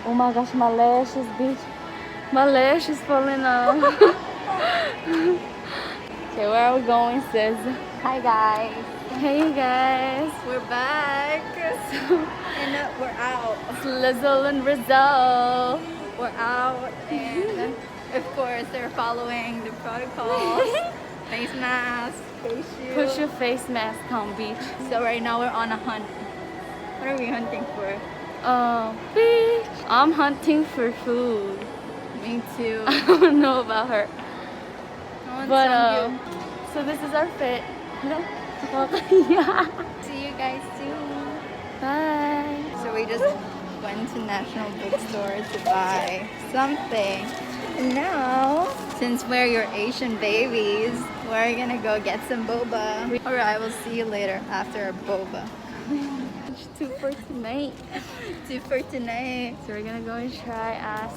Oh my gosh, my lashes, bitch. My lash is falling off. Okay, where are we going, sis? Hi guys, Hey guys. we're back. And we're out. Slizzle and Rizzo. We're out, and of course they're following the protocols. Face mask, face shield. Put your face mask on, beach. So right now we're on a hunt. What are we hunting for? Bitch. I'm hunting for food. Me too. I don't know about her. I want But some so this is our fit. Yeah. see you guys soon. Bye. So we just went to National Bookstore to buy something. And now, since we're your Asian babies, we're gonna go get some boba. Alright, we'll see you later after our boba. It's 2 for tonight. 2 for tonight. So we're gonna go and try ask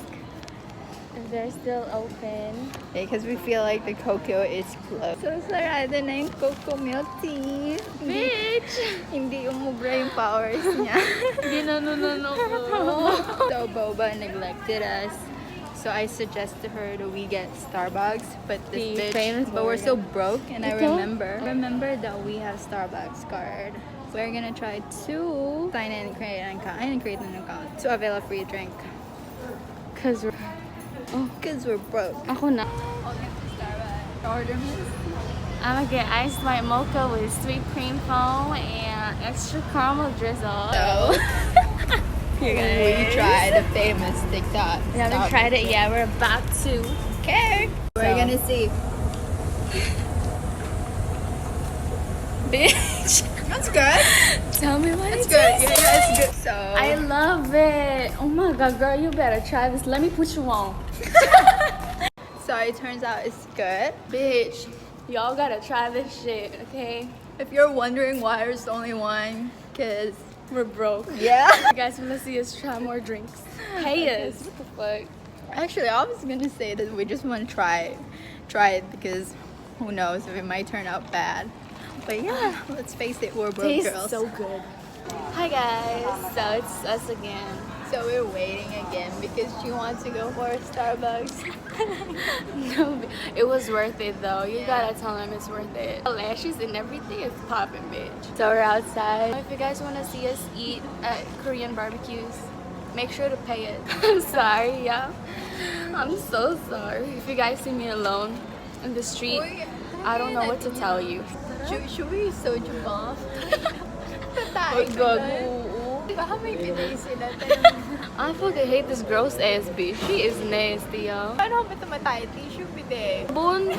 if they're still open. Because we feel like the cocoa is closed. So sarado na yung cocoa milk tea. Bitch! Hindi umubra yung powers niya. Ginano ko. So Boba neglected us. So I suggested her that we get Starbucks, but this The bitch, famous but we're so Morgan. broke, and I Okay. remember that we have Starbucks card. We're gonna try to sign in and create an account to avail a free drink. Cause Cause we're broke. ako na. Welcome to Starbucks. Order me. I'm gonna get iced white mocha with sweet cream foam and extra caramel drizzle. So we tried the famous TikTok. We haven't tried it yet. We're about to. Okay. We're gonna see. Bitch. That's good. Tell me what It's it good. tastes Yeah, it's good. So I love it. Oh my god, girl, you better try this. Let me put you on. So it turns out it's good. Bitch, y'all gotta try this shit, okay? If you're wondering why there's only one, cause We're broke. yeah. You guys wanna see us try more drinks? Pay us. What the fuck? Actually, I was gonna say that we just want to try it because who knows if it might turn out bad. But yeah, let's face it, we're broke Tastes girls. so good. Hi guys, so it's us again. So we're waiting again because she wants to go for Starbucks. No, it was worth it though. You gotta tell them it's worth it. The lashes and everything is popping, bitch. So we're outside. If you guys want to see us eat at Korean barbecues, make sure to pay it. I'm sorry, yeah. I'm so sorry. If you guys see me alone in the street, I don't know what to tell you. Should we soju bomb? Oh god. Baka may pinay sila. I fucking hate this gross ass bitch. She is nasty, y'all. Paano ba tumatay? Tissue bide. Sabon.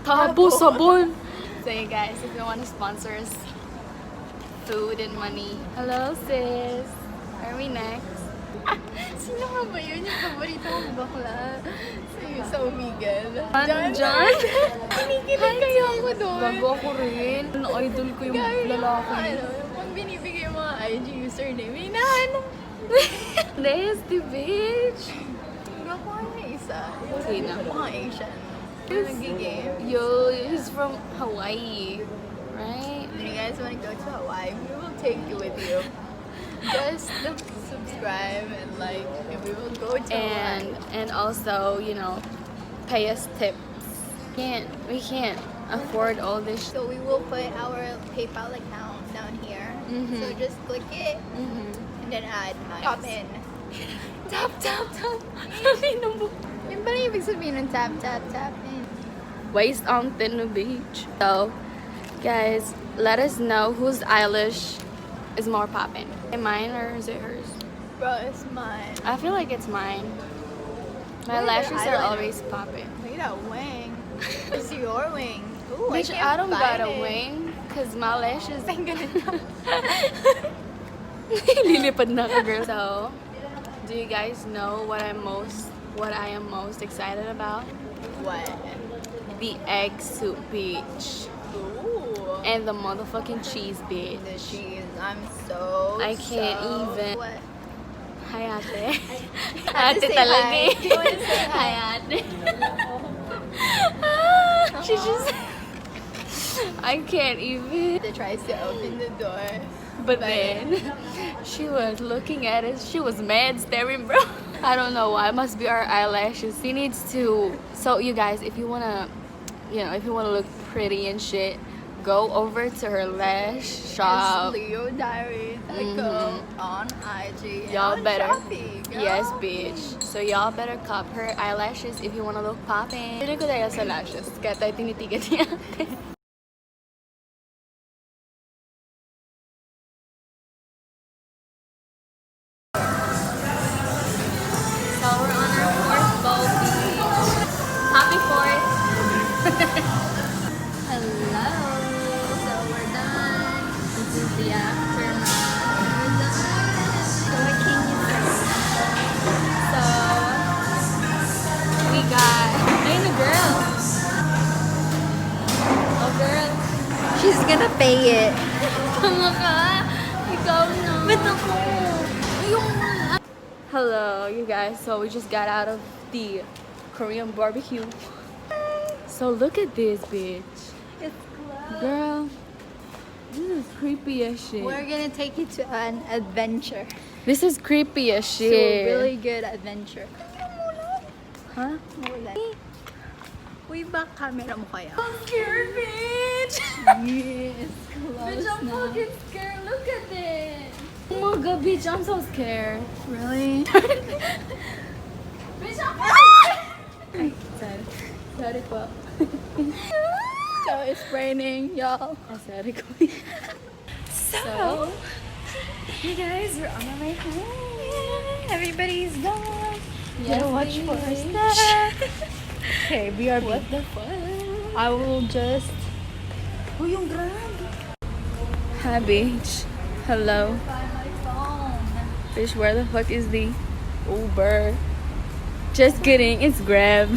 Tabo sabon. So you guys, if you want to sponsor us food and money. Hello sis. Are we next? Sino nga ba yun? Yung paborito kong bakla sa Omegle. John? Kinikilig kayo ako doon. Bago ako rin. Idol ko yung lalaki. Pag binibigay yung mga IG username, hinahanap. Nasty bitch. Hanggang ko na isa. Sino? Mga Asian. Nagigame. Yo, he's from Hawaii. Right? If you guys want to go to Hawaii, we will take you with you. Just subscribe and like, and we will go to Hawaii. And also, you know, pay us tips. We can't afford all this So we will put our PayPal account down here. Mhm. So just click it and then add money. Tap in. Tap. Yung pala ibig sabihin ng tap in. Waist on thin beach. So, guys, let us know whose eyelash is more popping. Mine or is it hers? Bro, it's mine. I feel like it's mine. My Look at lashes the are eyeliner. always popping. Look at that wing. It's your wing. Ooh, Bitch, can't I don't got find a it. wing because my lashes. I'm gonna Lilipad na ka, girl. So, do you guys know what I am most excited about? What? The egg soup, bitch. Ooh. And the motherfucking cheese, bitch. The cheese. I'm so I can't even. What? Hi, ate. Ate, say talaga hi. eh. You wanna say hi? Hi, ate. She just... I can't even. That tries to open the door. But then she was looking at us. She was mad staring, bro. I don't know why. It must be our eyelashes. She needs to. So you guys, if you wanna, if you wanna look pretty and shit, go over to her lash shop. It's Leo Diary. Go on IG. And Y'all on better. Shopee, girl. Yes, bitch. So y'all better cop her eyelashes if you wanna look poppin'. Tinig ko tayo sa lashes. Kaya tayo tinitigan niya. So we're on our fourth boat beach. Happy fourth. Hello. So we're done. This is the aftermath. We're done. So what can you say? So we got the girl. Oh girl. She's gonna pay it. Tama ka. Ikaw na. Ba't ako? Hello, you guys. So we just got out of the Korean barbecue. So look at this, bitch. It's close. Girl, this is creepy as shit. We're gonna take you to an adventure. This is creepy as So shit. really good adventure. Huh? Wala. Uy, back camera mo kaya? I'm scared, bitch. Yes, Bitch, close I'm na. fucking scared. Look at this. Oh my god, bitch, I'm so scared. Really? Bitch, I'm Ay, sorry. Sorry po. So it's raining, y'all. Sorry ko. So, you guys, we're on our way home. Everybody's gone. Yes, Gotta watch for our bitch. stuff. Okay, BRB. What the fuck? I will just... Oh, yung grab. Hi, bitch. Hello. Find my phone. Bitch, where the fuck is the Uber? Just kidding, it's Grab.